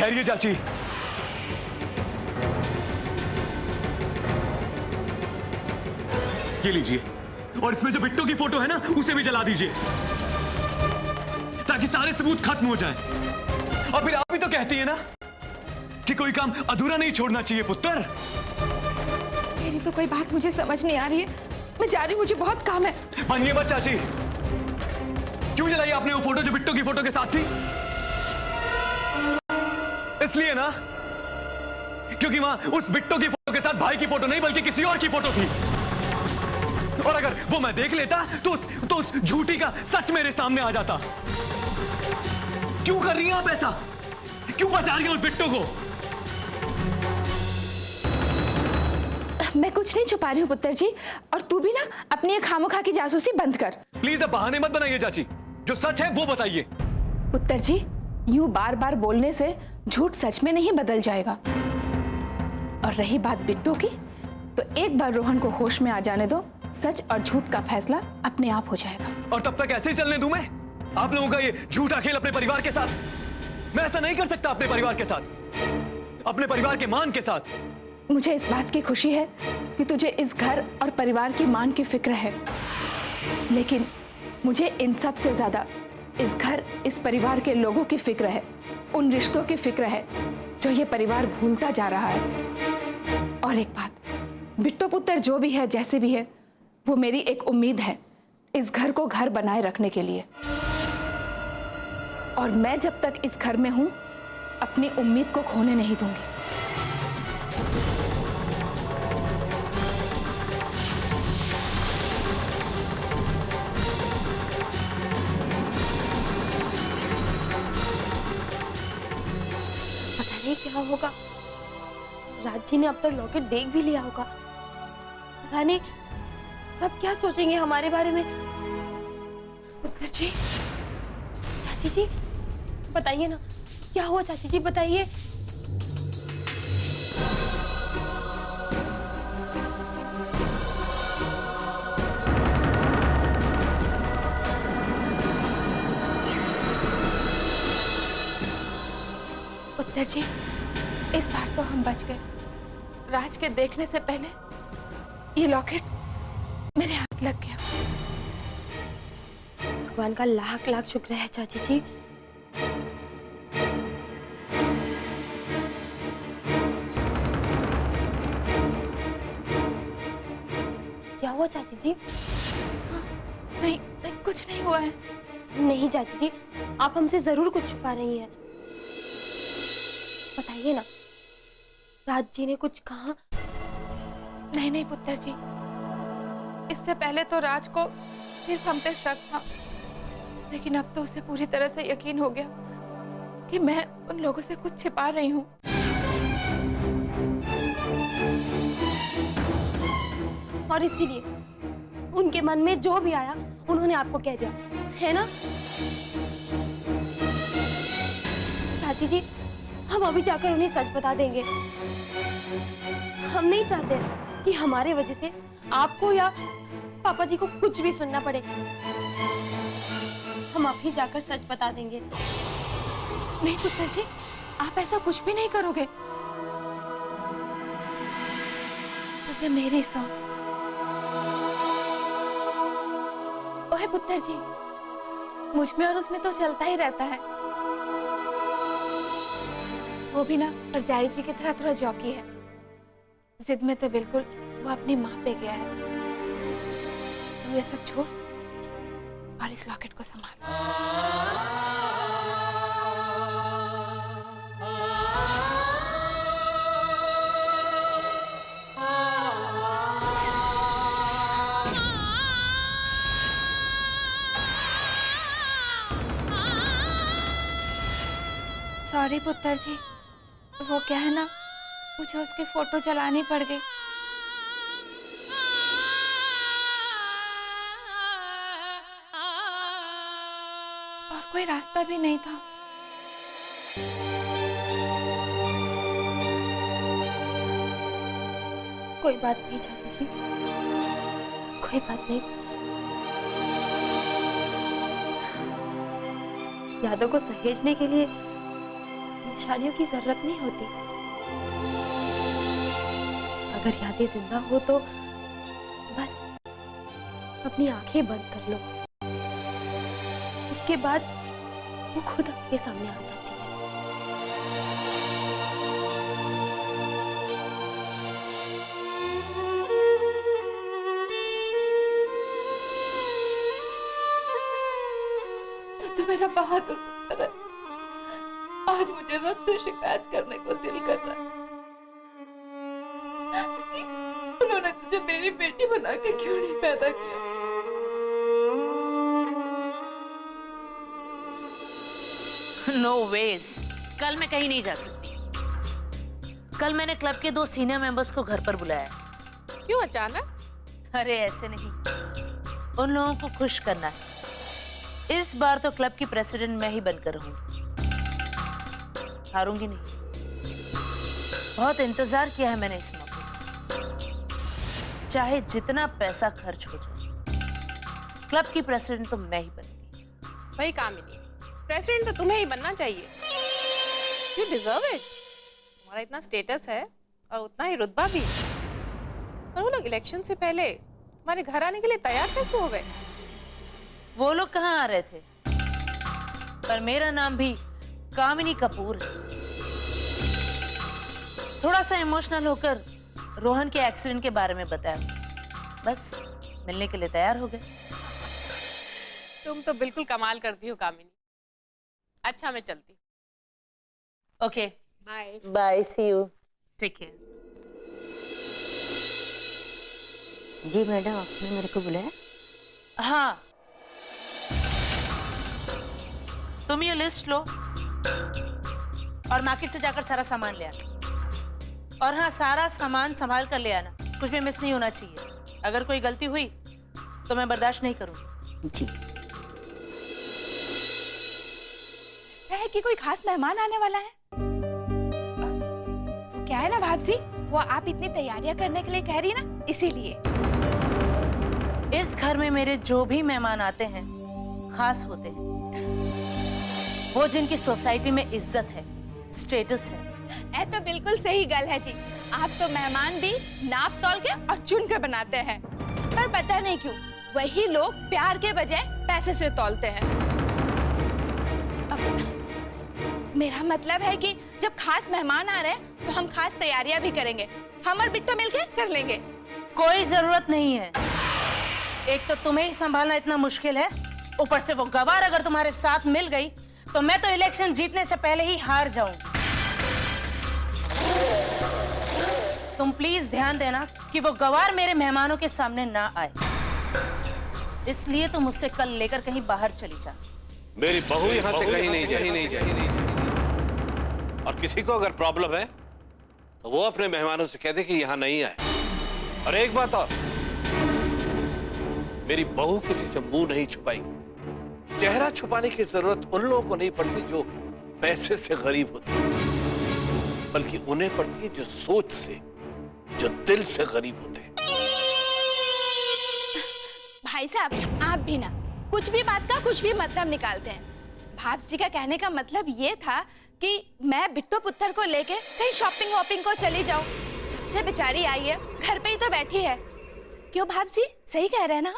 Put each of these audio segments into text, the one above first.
ठहरिए चाची। ये लीजिए, और इसमें जो बिट्टू की फोटो है ना, उसे भी जला दीजिए ताकि सारे सबूत खत्म हो जाएं। और फिर आप भी तो कहती है ना कि कोई काम अधूरा नहीं छोड़ना चाहिए पुत्र। मेरी तो कोई बात मुझे समझ नहीं आ रही है। मैं जा रही हूँ, मुझे बहुत काम है। मानिए मत चाची। क्यों जलाई आपने वो फोटो जो बिट्टू की फोटो के साथ थी? इसलिए ना क्योंकि वहां उस बिट्टू की फोटो के साथ भाई की फोटो नहीं बल्कि किसी और की फोटो थी। और अगर वो मैं देख लेता तो उस झूठी का सच मेरे सामने आ जाता। क्यों कर रही हैं आप ऐसा? क्यों बचा रही हैं उस बिट्टू को? मैं कुछ नहीं छुपा रही हूँ पुत्र जी, और तू भी ना अपनी ये खामोखा की जासूसी बंद कर। प्लीज अब बहाने मत बनाइए चाची, जो सच है वो बताइए। पुत्र जी, यूं बार बार बोलने से झूठ सच में नहीं बदल जाएगा। और रही बात बिट्टू की, तो एक बार रोहन को होश में आ जाने दो, सच और झूठ का फैसला अपने आप हो जाएगा। और तब तक ऐसे ही चलने दूं मैं आप लोगों का ये झूठा खेल अपने परिवार के साथ? मैं ऐसा नहीं कर सकता अपने परिवार के साथ, अपने परिवार के मान के साथ। मुझे इस बात की खुशी है कि तुझे इस घर और परिवार की मान की फिक्र है, लेकिन मुझे इन सब से ज्यादा इस घर, इस परिवार के लोगों की फिक्र है, उन रिश्तों की फिक्र है जो ये परिवार भूलता जा रहा है। और एक बात, बिट्टू पुत्र जो भी है, जैसे भी है, वो मेरी एक उम्मीद है इस घर को घर बनाए रखने के लिए। और मैं जब तक इस घर में हूं, अपनी उम्मीद को खोने नहीं दूंगी। क्या होगा? राज जी ने अब तक लॉकेट देख भी लिया होगा। पता नहीं सब क्या सोचेंगे हमारे बारे में। पुत्र जी, चाची जी बताइए ना, क्या हुआ? चाची जी बताइए। पुत्र जी, इस बार तो हम बच गए। राज के देखने से पहले ये लॉकेट मेरे हाथ लग गया। भगवान का लाख लाख शुक्र है चाची जी। क्या हुआ चाची जी? नहीं, नहीं कुछ नहीं हुआ है। नहीं चाची जी, आप हमसे जरूर कुछ छुपा रही हैं। बताइए ना, राज जी ने कुछ कहा? नहीं नहीं पुत्र जी, इससे पहले तो राज को सिर्फ हम पे शक था, लेकिन अब तो उसे पूरी तरह से यकीन हो गया कि मैं उन लोगों से कुछ छिपा रही हूँ। और इसीलिए उनके मन में जो भी आया उन्होंने आपको कह दिया, है ना? चाची जी, हम अभी जाकर उन्हें सच बता देंगे। हम नहीं चाहते कि हमारे वजह से आपको या पापा जी को कुछ भी सुनना पड़े। हम अभी जाकर सच बता देंगे। नहीं पुत्र जी, आप ऐसा कुछ भी नहीं करोगे। तुझे मेरी सौ। ओहे पुत्र जी, मुझ में और उसमें तो चलता ही रहता है। वो भी ना परजाई जी की तरह थोड़ा जौकी है। जिद में तो बिल्कुल वो अपनी माँ पे गया है। तू ये सब छोड़ और इस लॉकेट को संभाल। सॉरी पुत्र जी, वो क्या है ना, मुझे उसकी फोटो जलानी पड़ गई। और कोई रास्ता भी नहीं था। कोई बात नहीं चाची जी, कोई बात नहीं। यादों को सहेजने के लिए निशानियों की जरूरत नहीं होती। अगर यादें जिंदा हो तो बस अपनी आंखें बंद कर लो, उसके बाद वो खुद आपके सामने आ जाती है। तो मेरा बहादुर पुत्र है। आज मुझे रब से शिकायत करने को दिल कर रहा है कि उन्होंने तुझे मेरी बेटी बना के क्यों नहीं पैदा किया। नो वेज, कल मैं कहीं नहीं जा सकती। कल मैंने क्लब के 2 सीनियर मेंबर्स को घर पर बुलाया। क्यों अचानक? अरे ऐसे नहीं, उन लोगों को खुश करना है। इस बार तो क्लब की प्रेसिडेंट मैं ही बनकर रहूंगी, हारूंगी नहीं। बहुत इंतजार किया है मैंने इस मौके, चाहे जितना पैसा खर्च हो जाए, क्लब की प्रेसिडेंट तो मैं ही बनूंगी। भाई कामिनी, प्रेसिडेंट तो तुम्हें ही बनना चाहिए। You deserve it. तुम्हारा इतना स्टेटस है और उतना ही रुतबा भी। और वो लोग इलेक्शन से पहले तुम्हारे घर आने के लिए तैयार कैसे हो गए? वो लोग कहाँ आ रहे थे, पर मेरा नाम भी कामिनी कपूर है। थोड़ा सा इमोशनल होकर रोहन के एक्सीडेंट के बारे में बताया, बस मिलने के लिए तैयार हो गए। तुम तो बिल्कुल कमाल करती हो कामिनी। अच्छा मैं चलती। Okay, bye. Bye, see you, take care. जी मैडम, आपने मेरे को बुलाया? हाँ, तुम ये लिस्ट लो और मार्केट से जाकर सारा सामान ले आना। और हाँ, सारा सामान संभाल कर ले आना, कुछ भी मिस नहीं होना चाहिए। अगर कोई गलती हुई तो मैं बर्दाश्त नहीं करूंगी। जी। है कि कोई खास मेहमान आने वाला है? वो क्या है ना भाभी, वो आप इतनी तैयारियां करने के लिए कह रही है ना, इसीलिए। इस घर में मेरे जो भी मेहमान आते हैं खास होते हैं, वो जिनकी सोसाइटी में इज्जत है, स्टेटस है। ये तो बिल्कुल सही गल है जी। आप तो मेहमान भी नाप तोल के और चुन के बनाते हैं, पर पता नहीं क्यों वही लोग प्यार के बजाय पैसे से तौलते हैं। मेरा मतलब है कि जब खास मेहमान आ रहे हैं तो हम खास तैयारियां भी करेंगे। हम और बिट्टो मिलके कर लेंगे। कोई जरूरत नहीं है। एक तो तुम्हें ही संभालना इतना मुश्किल है, ऊपर से वो गवार अगर तुम्हारे साथ मिल गई तो मैं तो इलेक्शन जीतने से पहले ही हार जाऊंगी। तुम प्लीज ध्यान देना कि वो गवार मेरे मेहमानों के सामने ना आए, इसलिए तुम मुझसे कल लेकर कहीं बाहर चली जा। मेरी बहू यहाँ से कहीं नहीं जाएगी। और किसी को अगर प्रॉब्लम है तो वो अपने मेहमानों से कह दे कि यहाँ नहीं आए। और एक बात और, मेरी बहू किसी से मुंह नहीं छुपाएगी। चेहरा छुपाने की जरूरत उन लोगों को नहीं पड़ती जो पैसे से गरीब होते हैं, बल्कि उन्हें पड़ती है जो सोच से, जो दिल से गरीब होते हैं। भाई साहब, आप भी ना कुछ भी बात का कुछ भी मतलब निकालते हैं। भाभी जी का कहने का मतलब ये था कि मैं बिट्टो पुत्र को लेके कहीं शॉपिंग वॉपिंग को चली जाऊं। जब से बेचारी आई है घर पे ही तो बैठी है। क्यों भाभी जी, सही कह रहे हैं ना हम?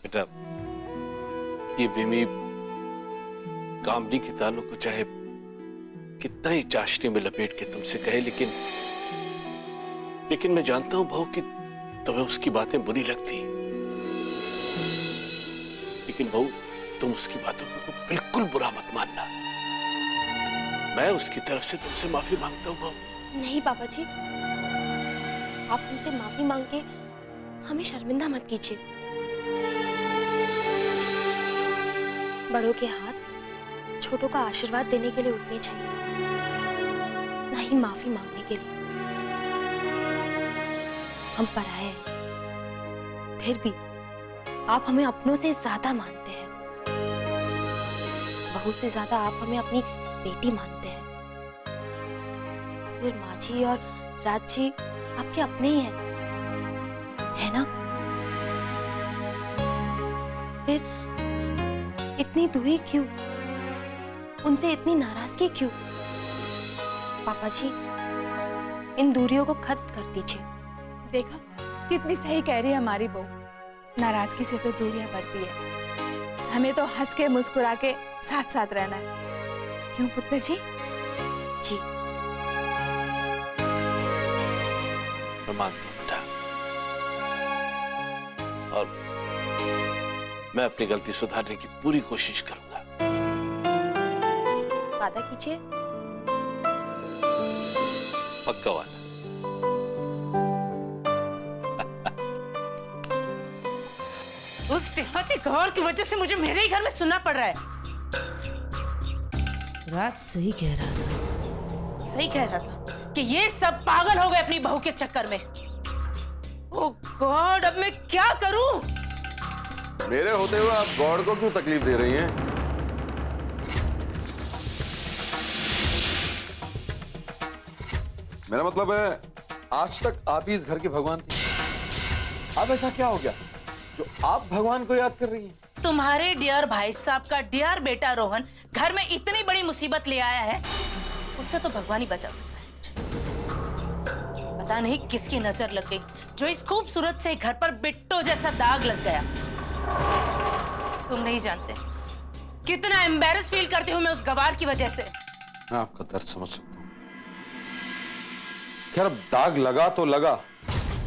बेटा, ये विमी कामनी की तानों को चाहे कितना ही चाशनी में लपेट के तुमसे कहे, लेकिन मैं जानता हूं बहू कि तुम्हें उसकी बातें बुरी लगती। लेकिन बहू, तुम उसकी बातों को बिल्कुल बुरा मत मानना। मैं उसकी तरफ से तुमसे माफी मांगता हूं बहू। नहीं पापा जी, आप हमसे माफी मांग के हमें शर्मिंदा मत कीजिए। बड़ों के हाथ छोटों का आशीर्वाद देने के लिए उठने चाहिए, नहीं माफी मांगने के लिए। हम पराए हैं, फिर भी आप हमें अपनों से ज्यादा मानते हैं। बहू से ज्यादा आप हमें अपनी बेटी मानते हैं। तो फिर माँ जी और राज जी आपके अपने ही हैं, है ना? फिर इतनी दूरी क्यों? उनसे इतनी नाराजगी क्यों? पापा जी, इन दूरियों को खत्म कर दीजिए। देखा कितनी सही कह रही है हमारी बहू। नाराजगी से तो दूरियां बढ़ती है, हमें तो हंस के मुस्कुरा के साथ साथ रहना है, क्यों पुत्र जी? जी मैं मानता हूं बेटा, और मैं अपनी गलती सुधारने की पूरी कोशिश करूंगा। वादा कीजिए। पक्का वाला। उस देहाती गौर की वजह से मुझे मेरे ही घर में सुनना पड़ रहा है। राज सही कह रहा था, सही कह रहा था कि ये सब पागल हो गए अपनी बहू के चक्कर में। ओह गॉड, अब मैं क्या करूं? मेरे होते हुए आप गॉड को क्यों तकलीफ दे रही हैं? मेरा मतलब है, आज तक आप ही इस घर के भगवान थे। अब ऐसा क्या हो गया जो आप भगवान को याद कर रही हैं? तुम्हारे डियर भाई साहब का डियर बेटा रोहन घर में इतनी बड़ी मुसीबत ले आया है, उससे तो भगवान ही बचा सकता है मुझे। पता नहीं किसकी नजर लग गई जो इस खूबसूरत से घर पर बिट्टो जैसा दाग लग गया। तुम नहीं जानते कितना एम्बैरस फील करती हूँ मैं उस गवार की वजह से। मैं आपका दर्द समझ सकता हूँ। खैर, अब दाग लगा तो लगा,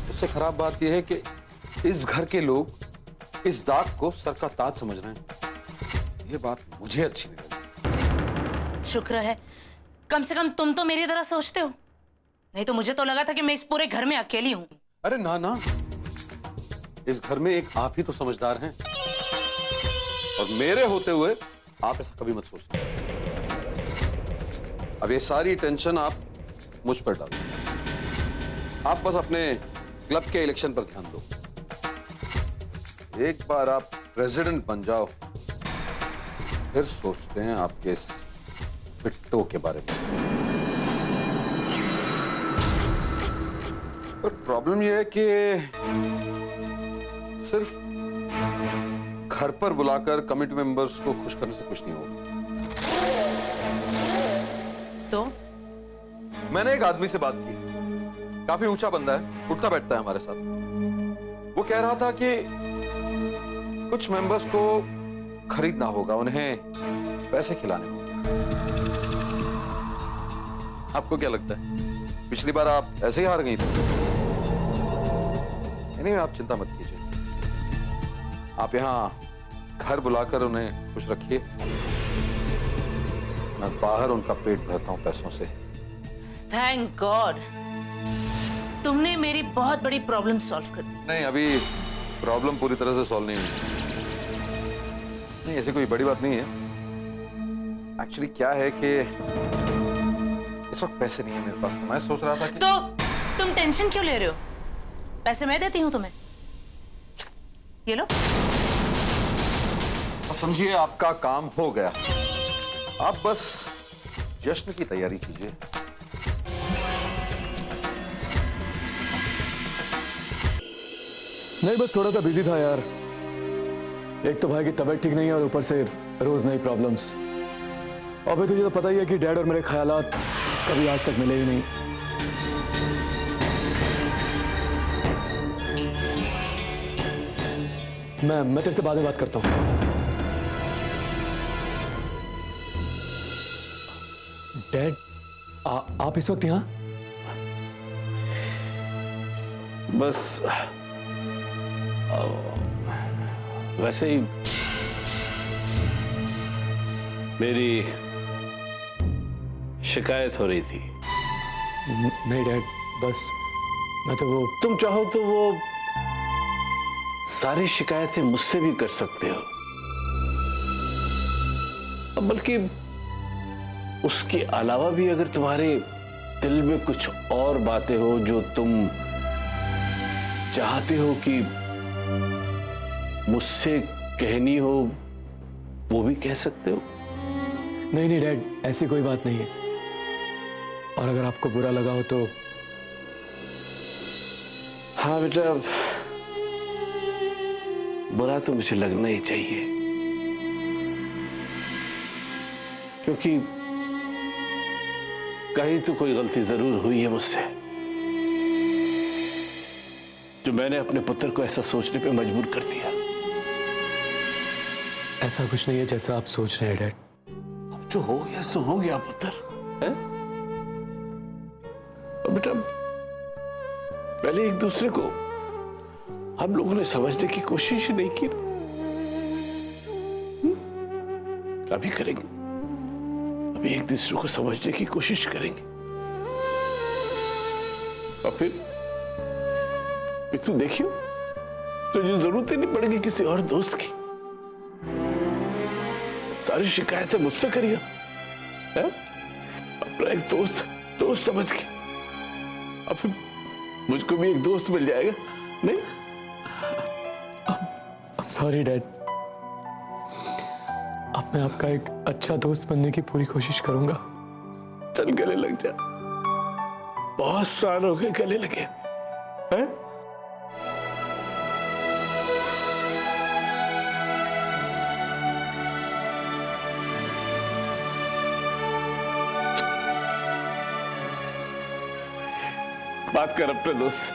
उससे खराब बात यह है कि इस घर के लोग इस दाग को सर का ताज समझ रहे हैं। ये बात मुझे अच्छी नहीं लगी। शुक्र है कम से कम तुम तो मेरी तरह सोचते हो, नहीं तो मुझे तो लगा था कि मैं इस पूरे घर में अकेली हूं। अरे ना ना, इस घर में एक आप ही तो समझदार हैं, और मेरे होते हुए आप ऐसा कभी मत सोचना। अब ये सारी टेंशन आप मुझ पर डालो। आप बस अपने क्लब के इलेक्शन पर ध्यान दो। एक बार आप प्रेसिडेंट बन जाओ, फिर सोचते हैं आपके इस बिट्टो के बारे में। पर प्रॉब्लम यह है कि सिर्फ घर पर बुलाकर कमिटी मेंबर्स को खुश करने से कुछ नहीं होगा। तो मैंने एक आदमी से बात की, काफी ऊंचा बंदा है, उठता बैठता है हमारे साथ। वो कह रहा था कि कुछ मेंबर्स को खरीदना होगा, उन्हें पैसे खिलाने होंगे। आपको क्या लगता है, पिछली बार आप ऐसे ही हार गई थी? नहीं, आप चिंता मत कीजिए। आप यहाँ घर बुलाकर उन्हें खुश रखिए, मैं बाहर उनका पेट भरता हूँ पैसों से। थैंक गॉड, तुमने मेरी बहुत बड़ी प्रॉब्लम सॉल्व कर दी। नहीं, अभी प्रॉब्लम पूरी तरह से सॉल्व नहीं हुई। नहीं, ऐसी कोई बड़ी बात नहीं है। एक्चुअली क्या है कि इस वक्त पैसे नहीं है मेरे पास, तो मैं सोच रहा था कि तो तुम टेंशन क्यों ले रहे हो? पैसे मैं देती हूँ तुम्हें, ये लो। और समझिए आपका काम हो गया। आप बस जश्न की तैयारी कीजिए। नहीं, बस थोड़ा सा बिजी था यार। एक तो भाई की तबीयत ठीक नहीं है और ऊपर से रोज नई प्रॉब्लम्स। और भाई तुझे तो पता ही है कि डैड और मेरे ख्यालात कभी आज तक मिले ही नहीं। मैं तेरे से बाद में बात करता हूँ। डैड, आप इस वक्त यहाँ? बस वैसे ही मेरी शिकायत हो रही थी। नहीं डैड, बस मैं तो वो तुम चाहो तो वो सारी शिकायतें मुझसे भी कर सकते हो, बल्कि उसके अलावा भी अगर तुम्हारे दिल में कुछ और बातें हो जो तुम चाहते हो कि मुझसे कहनी हो वो भी कह सकते हो। नहीं नहीं डैड, ऐसी कोई बात नहीं है। और अगर आपको बुरा लगा हो तो हाँ बेटा, बुरा तो मुझे लगना ही चाहिए, क्योंकि कहीं तो कोई गलती जरूर हुई है मुझसे, जो मैंने अपने पुत्र को ऐसा सोचने पे मजबूर कर दिया। ऐसा कुछ नहीं है जैसा आप सोच रहे हैं डैड। अब जो हो गया सो हो गया पुत्र, है? और बेटा, पहले एक दूसरे को हम लोगों ने समझने की कोशिश ही नहीं की। अभी करेंगे, अभी एक दूसरे को समझने की कोशिश करेंगे, और फिर तू देखियो तो जो जरूरत ही नहीं पड़ेगी किसी और दोस्त की। सारी शिकायतें मुझसे करिए, है? अपना एक दोस्त समझ के, अब फिर मुझको भी एक दोस्त मिल जाएगा, नहीं? सॉरी डैड, अब मैं आपका एक अच्छा दोस्त बनने की पूरी कोशिश करूंगा। चल गले लग जा, बहुत साल हो गए गले लगे, हैं? बात कर अपने दोस्त।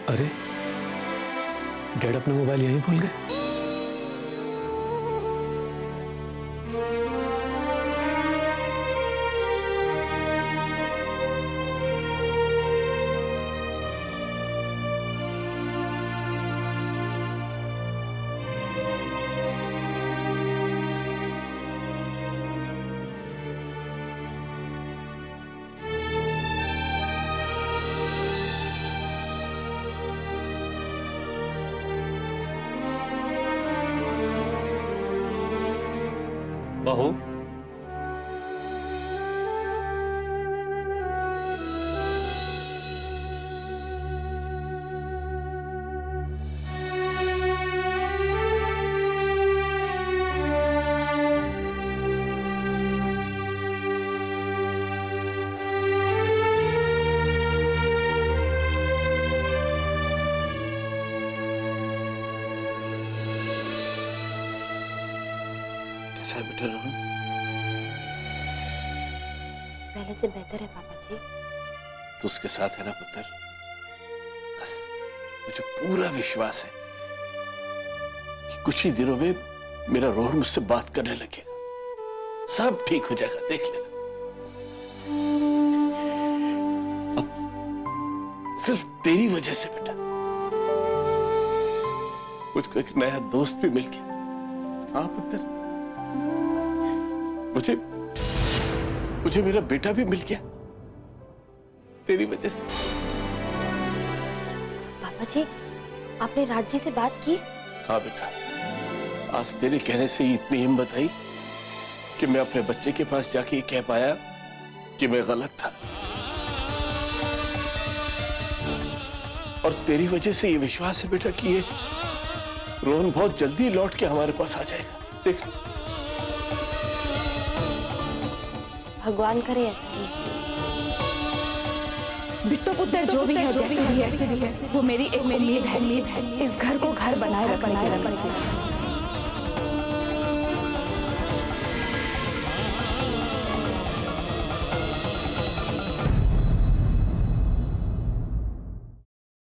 अरे डैड अपना मोबाइल यहीं भूल गए। बहू, कैसा है बेटा रोहन? पहले से बेहतर है पापा जी। तो उसके साथ है ना पुत्र? बस मुझे पूरा विश्वास है कि कुछ ही दिनों में मेरा रोहन मुझसे बात करने लगेगा, सब ठीक हो जाएगा, देख लेना। अब सिर्फ तेरी वजह से बेटा मुझको एक नया दोस्त भी मिल गया। हाँ पुत्र, मुझे मेरा बेटा भी मिल गया तेरी वजह से। पापा जी, आपने राज जी से बात की? हाँ बेटा, आज तेरे कहने से ही इतनी हिम्मत आई कि मैं अपने बच्चे के पास जाके ये कह पाया कि मैं गलत था, और तेरी वजह से ये विश्वास है बेटा कि ये रोहन बहुत जल्दी लौट के हमारे पास आ जाएगा। देख, भगवान करे ऐसा ही। बिट्टू पुत्र जो भी है, जैसे भी है, वो मेरी एक उम्मीद है, इस घर को घर बनाए रखने की।